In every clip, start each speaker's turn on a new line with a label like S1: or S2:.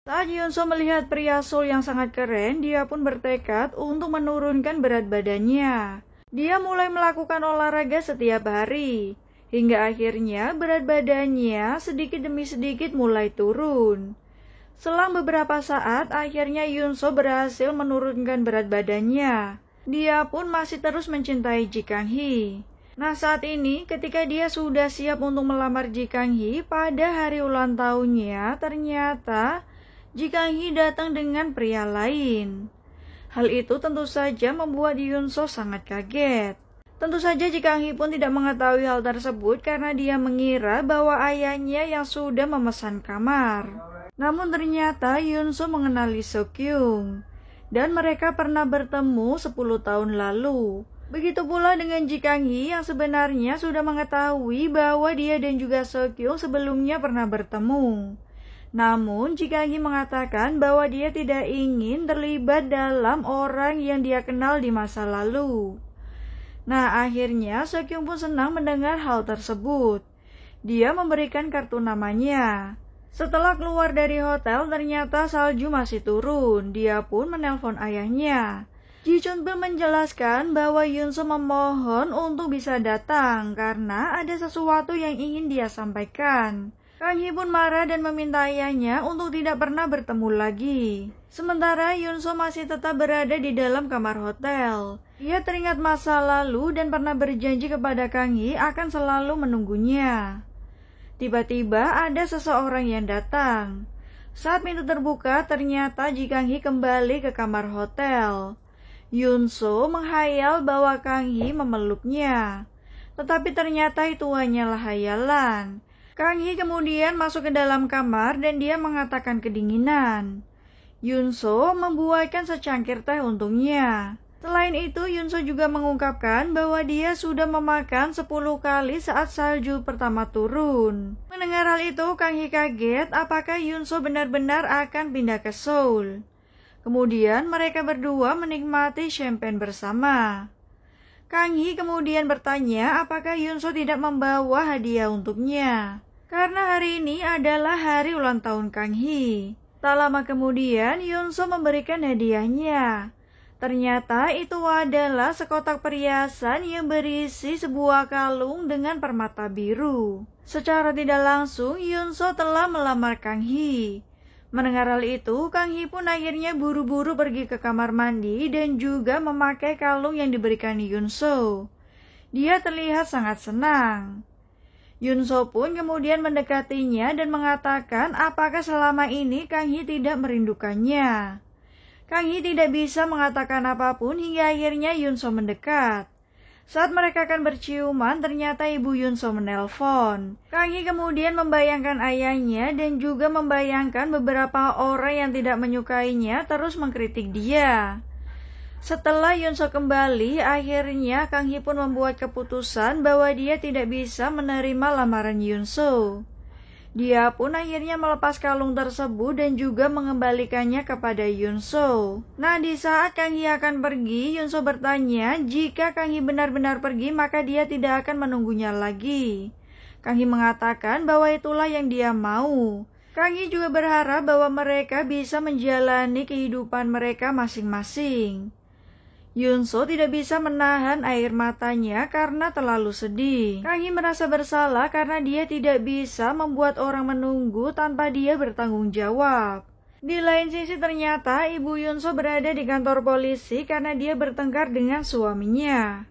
S1: Saat Yunso melihat pria Seoul yang sangat keren, dia pun bertekad untuk menurunkan berat badannya. Dia mulai melakukan olahraga setiap hari, hingga akhirnya berat badannya sedikit demi sedikit mulai turun. Selang beberapa saat, akhirnya Yunso berhasil menurunkan berat badannya. Dia pun masih terus mencintai Ji Kang-hee. Nah, saat ini ketika dia sudah siap untuk melamar Ji Kang-hee pada hari ulang tahunnya, ternyata Ji Kang-hee datang dengan pria lain. Hal itu tentu saja membuat Yunso sangat kaget. Tentu saja Ji Kang-hee pun tidak mengetahui hal tersebut karena dia mengira bahwa ayahnya yang sudah memesan kamar. Namun ternyata Yunso mengenali Seokjung, dan mereka pernah bertemu 10 tahun lalu. Begitu pula dengan Ji Kang-hee yang sebenarnya sudah mengetahui bahwa dia dan juga Seokjung sebelumnya pernah bertemu. Namun Ji Kang-hee mengatakan bahwa dia tidak ingin terlibat dalam orang yang dia kenal di masa lalu. Nah, akhirnya Seokjung pun senang mendengar hal tersebut. Dia memberikan kartu namanya. Setelah keluar dari hotel, ternyata salju masih turun. Dia pun menelpon ayahnya. Ji Chun-pil menjelaskan bahwa Yunso memohon untuk bisa datang karena ada sesuatu yang ingin dia sampaikan. Kang-hee pun marah dan meminta ayahnya untuk tidak pernah bertemu lagi. Sementara Yunso masih tetap berada di dalam kamar hotel. Ia teringat masa lalu dan pernah berjanji kepada Kang-hee akan selalu menunggunya. Tiba-tiba ada seseorang yang datang. Saat pintu terbuka, ternyata Ji Kang-hee kembali ke kamar hotel. Yunso menghayal bahwa Kang-hee memeluknya, tetapi ternyata itu hanyalah hayalan. Kang-hee kemudian masuk ke dalam kamar dan dia mengatakan kedinginan. Yunso membuatkan secangkir teh untuknya. Selain itu, Yunso juga mengungkapkan bahwa dia sudah memakan 10 kali saat salju pertama turun. Mendengar hal itu, Kang-hee kaget apakah Yunso benar-benar akan pindah ke Seoul. Kemudian mereka berdua menikmati champagne bersama. Kang-hee kemudian bertanya apakah Yunso tidak membawa hadiah untuknya. Karena hari ini adalah hari ulang tahun Kang-hee. Tak lama kemudian Yunso memberikan hadiahnya. Ternyata itu adalah sekotak perhiasan yang berisi sebuah kalung dengan permata biru. Secara tidak langsung, Yunso telah melamar Kang-hee. Mendengar hal itu, Kang-hee pun akhirnya buru-buru pergi ke kamar mandi dan juga memakai kalung yang diberikan Yunso. Dia terlihat sangat senang. Yunso pun kemudian mendekatinya dan mengatakan apakah selama ini Kang-hee tidak merindukannya. Kang-hee tidak bisa mengatakan apapun hingga akhirnya Yunso mendekat. Saat mereka akan berciuman, ternyata ibu Yunso menelpon. Kang-hee kemudian membayangkan ayahnya dan juga membayangkan beberapa orang yang tidak menyukainya terus mengkritik dia. Setelah Yunso kembali, akhirnya Kang-hee pun membuat keputusan bahwa dia tidak bisa menerima lamaran Yunso. Dia pun akhirnya melepas kalung tersebut dan juga mengembalikannya kepada Yunso. Nah, di saat Kang-hee akan pergi, Yunso bertanya jika Kang-hee benar-benar pergi maka dia tidak akan menunggunya lagi. Kang-hee mengatakan bahwa itulah yang dia mau. Kang-hee juga berharap bahwa mereka bisa menjalani kehidupan mereka masing-masing. Yunso tidak bisa menahan air matanya karena terlalu sedih. Kang-hee merasa bersalah karena dia tidak bisa membuat orang menunggu tanpa dia bertanggung jawab. Di lain sisi ternyata ibu Yunso berada di kantor polisi karena dia bertengkar dengan suaminya.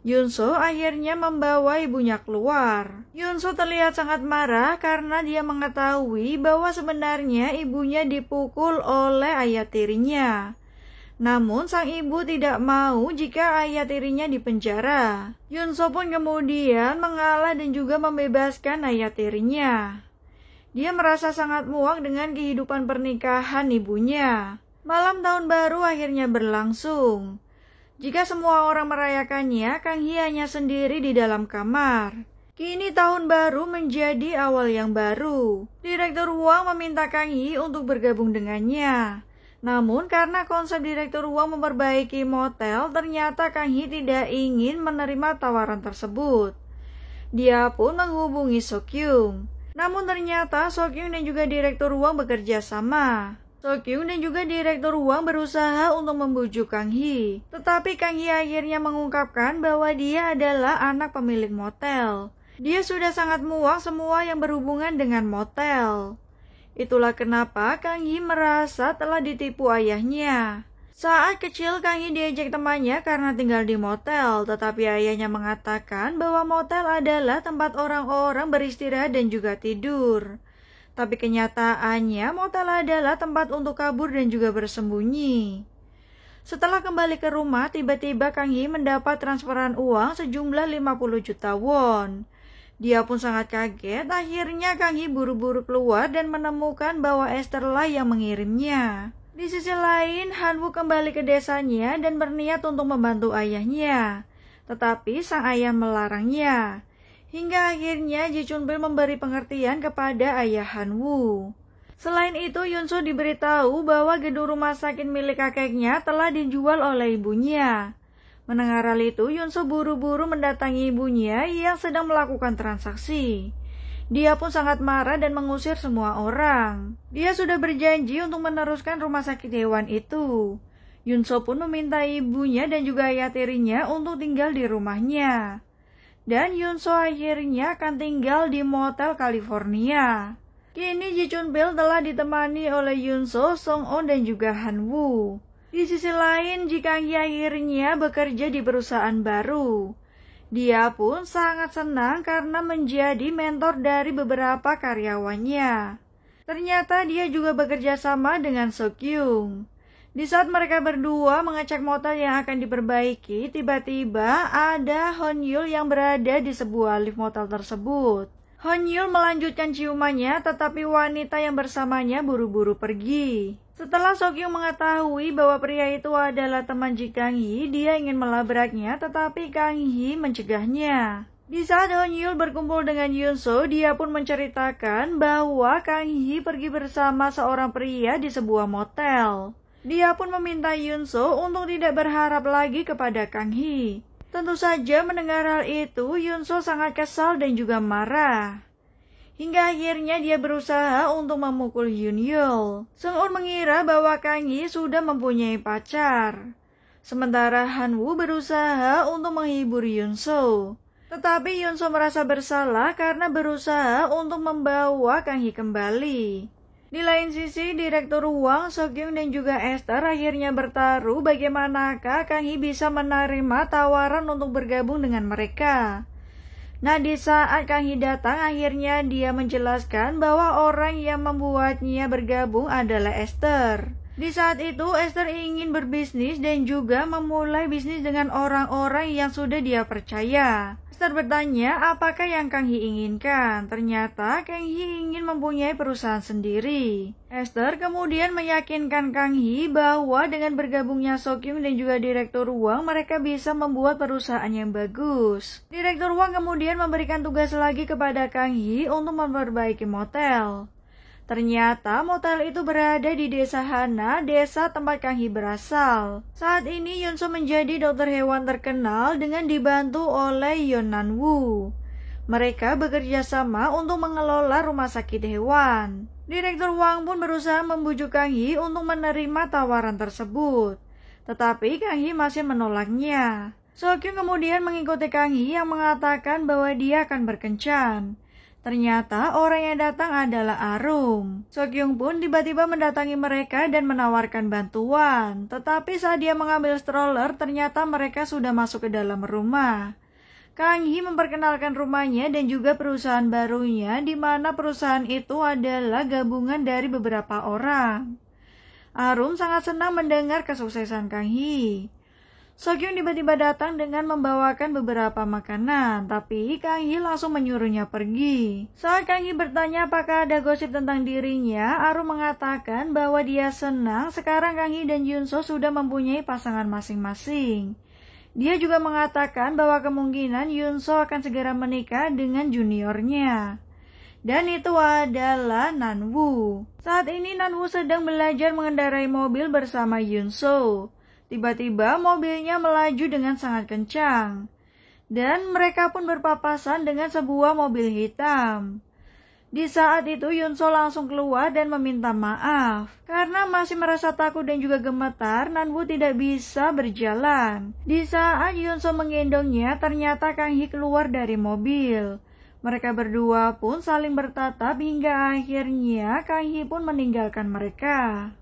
S1: Yunso akhirnya membawa ibunya keluar. Yunso terlihat sangat marah karena dia mengetahui bahwa sebenarnya ibunya dipukul oleh ayah tirinya. Namun sang ibu tidak mau jika ayah tirinya dipenjara. Yunso pun kemudian mengalah dan juga membebaskan ayah tirinya. Dia merasa sangat muak dengan kehidupan pernikahan ibunya. Malam tahun baru akhirnya berlangsung. Jika semua orang merayakannya, Kang-hee hanya sendiri di dalam kamar. Kini tahun baru menjadi awal yang baru. Direktur Huang meminta Kang-hee untuk bergabung dengannya. Namun karena konsep direktur Huang memperbaiki motel, ternyata Kang-hee tidak ingin menerima tawaran tersebut. Dia pun menghubungi Seokjung. Namun ternyata Sokyung dan juga Direktur Wang bekerja sama. Sokyung dan juga Direktur Wang berusaha untuk membujuk Kang Hee. Tetapi Kang Hee akhirnya mengungkapkan bahwa dia adalah anak pemilik motel. Dia sudah sangat muak semua yang berhubungan dengan motel. Itulah kenapa Kang Hee merasa telah ditipu ayahnya. Saat kecil Kang Hee diejek temannya karena tinggal di motel, tetapi ayahnya mengatakan bahwa motel adalah tempat orang-orang beristirahat dan juga tidur. Tapi kenyataannya motel adalah tempat untuk kabur dan juga bersembunyi. Setelah kembali ke rumah, tiba-tiba Kang Hee mendapat transferan uang sejumlah 50 juta won. Dia pun sangat kaget, akhirnya Kang Hee buru-buru keluar dan menemukan bahwa Esther lah yang mengirimnya. Di sisi lain, Han-woo kembali ke desanya dan berniat untuk membantu ayahnya. Tetapi sang ayah melarangnya. Hingga akhirnya Ji Chun-bil memberi pengertian kepada ayah Han-woo. Selain itu, Yun-soo diberitahu bahwa gedung rumah sakit milik kakeknya telah dijual oleh ibunya. Mendengar hal itu, Yun-soo buru-buru mendatangi ibunya yang sedang melakukan transaksi. Dia pun sangat marah dan mengusir semua orang. Dia sudah berjanji untuk meneruskan rumah sakit hewan itu. Yun-soo pun meminta ibunya dan juga ayah tirinya untuk tinggal di rumahnya. Dan Yun-soo akhirnya akan tinggal di motel California. Kini Ji Chun-bil telah ditemani oleh Yun-soo, Song-on dan juga Han-woo. Di sisi lain, Ji Kang-hee akhirnya bekerja di perusahaan baru. Dia pun sangat senang karena menjadi mentor dari beberapa karyawannya. Ternyata dia juga bekerja sama dengan Sokyung. Di saat mereka berdua mengecek motel yang akan diperbaiki, tiba-tiba ada Honyul yang berada di sebuah lift motel tersebut. Honyul melanjutkan ciumannya, tetapi wanita yang bersamanya buru-buru pergi. Setelah Sokyung mengetahui bahwa pria itu adalah teman Ji Kang-hee, dia ingin melabraknya, tetapi Kang-hee mencegahnya. Di saat Honyul berkumpul dengan Yun-soo, dia pun menceritakan bahwa Kang-hee pergi bersama seorang pria di sebuah motel. Dia pun meminta Yun-soo untuk tidak berharap lagi kepada Kang-hee. Tentu saja mendengar hal itu, Yun-soo sangat kesal dan juga marah. Hingga akhirnya dia berusaha untuk memukul Hyun-yul. Seung-un mengira bahwa Kang-hee sudah mempunyai pacar. Sementara Han-woo berusaha untuk menghibur Yun-soo. Tetapi Yun-soo merasa bersalah karena berusaha untuk membawa Kang-hee kembali. Di lain sisi, Direktur Wang, Sokyung dan juga Esther akhirnya bertaruh bagaimanakah Kang-hee bisa menerima tawaran untuk bergabung dengan mereka. Nah, di saat Kang-hee datang, akhirnya dia menjelaskan bahwa orang yang membuatnya bergabung adalah Esther. Di saat itu, Esther ingin berbisnis dan juga memulai bisnis dengan orang-orang yang sudah dia percaya. Esther bertanya apakah yang Kang-hee inginkan. Ternyata Kang-hee ingin mempunyai perusahaan sendiri. Esther kemudian meyakinkan Kang-hee bahwa dengan bergabungnya Sokyung dan juga Direktur Wang, mereka bisa membuat perusahaan yang bagus. Direktur Wang kemudian memberikan tugas lagi kepada Kang-hee untuk memperbaiki motel. Ternyata motel itu berada di desa Hana, desa tempat Kang-hee berasal. Saat ini Yun-soo menjadi dokter hewan terkenal dengan dibantu oleh Yeon Nan-woo. Mereka bekerja sama untuk mengelola rumah sakit hewan. Direktur Wang pun berusaha membujuk Kang-hee untuk menerima tawaran tersebut. Tetapi Kang-hee masih menolaknya. Sokyung kemudian mengikuti Kang-hee yang mengatakan bahwa dia akan berkencan. Ternyata orang yang datang adalah Arum. Sokyung pun tiba-tiba mendatangi mereka dan menawarkan bantuan. Tetapi saat dia mengambil stroller, ternyata mereka sudah masuk ke dalam rumah. Kang-hee memperkenalkan rumahnya dan juga perusahaan barunya, di mana perusahaan itu adalah gabungan dari beberapa orang. Arum sangat senang mendengar kesuksesan Kang-hee. Sokyung tiba-tiba datang dengan membawakan beberapa makanan, tapi Kang-hee langsung menyuruhnya pergi. Saat Kang-hee bertanya apakah ada gosip tentang dirinya, Arum mengatakan bahwa dia senang sekarang Kang-hee dan Yun-soo sudah mempunyai pasangan masing-masing. Dia juga mengatakan bahwa kemungkinan Yun-soo akan segera menikah dengan juniornya. Dan itu adalah Nan-woo. Saat ini Nan-woo sedang belajar mengendarai mobil bersama Yun-soo. Tiba-tiba mobilnya melaju dengan sangat kencang. Dan mereka pun berpapasan dengan sebuah mobil hitam. Di saat itu Yunso langsung keluar dan meminta maaf. Karena masih merasa takut dan juga gemetar, Nanwoo tidak bisa berjalan. Di saat Yunso menggendongnya, ternyata Kang Hee keluar dari mobil. Mereka berdua pun saling bertatap hingga akhirnya Kang Hee pun meninggalkan mereka.